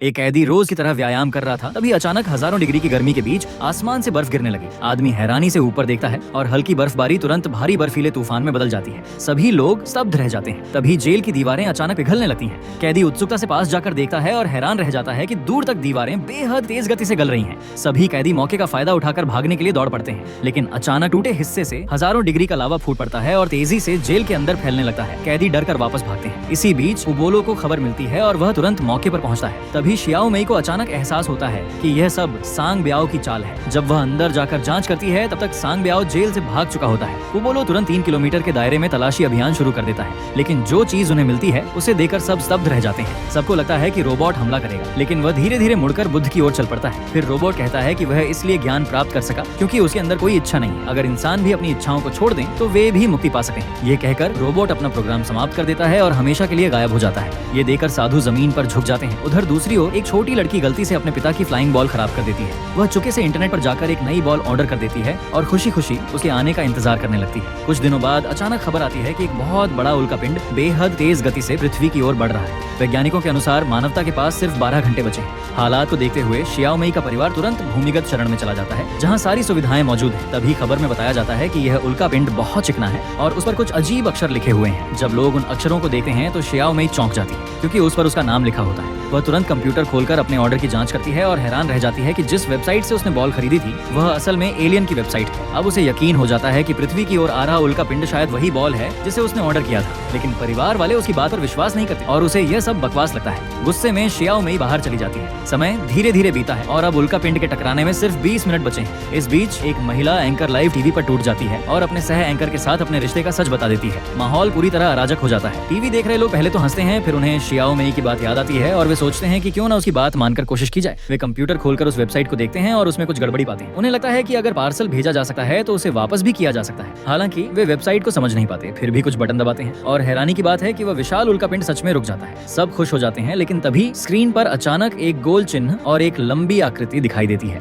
एक कैदी रोज की तरह व्यायाम कर रहा था, तभी अचानक हजारों डिग्री की गर्मी के बीच आसमान से बर्फ गिरने लगी। आदमी हैरानी से ऊपर देखता है और हल्की बर्फबारी तुरंत भारी बर्फीले तूफान में बदल जाती है। सभी लोग स्तब्ध रह जाते हैं। तभी जेल की दीवारें अचानक पिघलने लगती हैं। कैदी उत्सुकता से पास जाकर देखता है और हैरान रह जाता है कि दूर तक दीवारें बेहद तेज गति से गल रही हैं। सभी कैदी मौके का फायदा उठाकर भागने के लिए दौड़ पड़ते हैं, लेकिन अचानक टूटे हिस्से से हजारों डिग्री का लावा फूट पड़ता है और तेजी से जेल के अंदर फैलने लगता है। कैदी डर कर वापस भागते हैं। इसी बीच उबोलो को खबर मिलती है और वह तुरंत मौके पर पहुंचता है। तभी शियाओ मई को अचानक एहसास होता है कि यह सब सांग ब्याओ की चाल है। जब वह अंदर जाकर जांच करती है, तब तक सांग ब्याओ जेल से भाग चुका होता है। उबोलो तुरंत 3 किलोमीटर के दायरे में तलाशी अभियान शुरू कर देता है, लेकिन जो चीज उन्हें मिलती है उसे देखकर सब स्तब्ध रह जाते हैं। सबको लगता है कि रोबोट हमला करेगा, लेकिन वह धीरे धीरे मुड़कर बुद्ध की ओर चल पड़ता है। फिर रोबोट कहता है कि वह इसलिए ज्ञान प्राप्त कर सका क्योंकि उसके अंदर कोई इच्छा नहीं। अगर इंसान भी अपनी इच्छाओं को छोड़ दें तो वे भी मुक्ति पा सकें। ये कहकर रोबोट अपना प्रोग्राम समाप्त कर देता है और हमेशा के लिए गायब हो जाता है। ये देखकर साधु जमीन पर झुक जाते हैं। उधर दूसरी ओर एक छोटी लड़की गलती से अपने पिता की फ्लाइंग बॉल खराब कर देती है। वह चुपके से इंटरनेट पर जाकर एक नई बॉल ऑर्डर कर देती है और खुशी खुशी उसके आने का इंतजार करने लगती है। कुछ दिनों बाद अचानक खबर आती है कि एक बहुत बड़ा उल्कापिंड बेहद तेज गति से पृथ्वी की ओर बढ़ रहा है। वैज्ञानिकों के अनुसार मानवता के पास सिर्फ 12 घंटे बचे हैं। हालात को देखते हुए शियाओ मई का परिवार तुरंत भूमिगत शरण में चला जाता है, जहां सारी सुविधाएं मौजूद हैं। तभी खबर में बताया जाता है कि यह उल्कापिंड बहुत चिकना है और उस पर कुछ अजीब अक्षर लिखे हुए हैं। जब लोग उन अक्षरों को देखते हैं तो शियाओ मई चौंक जाती है, क्योंकि उस पर उसका नाम लिखा होता है। वह तुरंत कंप्यूटर खोलकर अपने ऑर्डर की जांच करती है और हैरान रह जाती है कि जिस वेबसाइट से उसने बॉल खरीदी थी वह असल में एलियन की वेबसाइट है। अब उसे यकीन हो जाता है कि पृथ्वी की ओर आ रहा उल्कापिंड शायद वही बॉल है जिसे उसने ऑर्डर किया था, लेकिन परिवार वाले उसकी बात पर विश्वास नहीं करते और उसे यह सब बकवास लगता है। गुस्से में शियाओ मई बाहर चली जाती है। समय धीरे धीरे बीता है और अब उल्कापिंड के टकराने में सिर्फ 20 मिनट बचे हैं। इस बीच एक महिला एंकर लाइव टीवी पर टूट जाती है और अपने सह एंकर के साथ अपने रिश्ते का सच बता देती है। माहौल पूरी तरह अराजक हो जाता है। टीवी देख रहे लोग पहले तो हंसते हैं, फिर उन्हें शियाओ मई की बात याद आती है और वे सोचते हैं कि क्यों ना उसकी बात मानकर कोशिश की जाए। वे कंप्यूटर खोलकर उस वेबसाइट को देखते हैं और उसमें कुछ गड़बड़ी पाते हैं। उन्हें लगता है कि अगर पार्सल भेजा जा सकता है तो उसे वापस भी किया जा सकता है। हालांकि वे वेबसाइट को समझ नहीं पाते, फिर भी कुछ बटन दबाते हैं और हैरानी की बात है कि वह विशाल उल्कापिंड सच में रुक जाता है। सब खुश हो जाते हैं, लेकिन तभी स्क्रीन पर अचानक एक गोल चिन्ह और एक लंबी आकृति दिखाई देती है।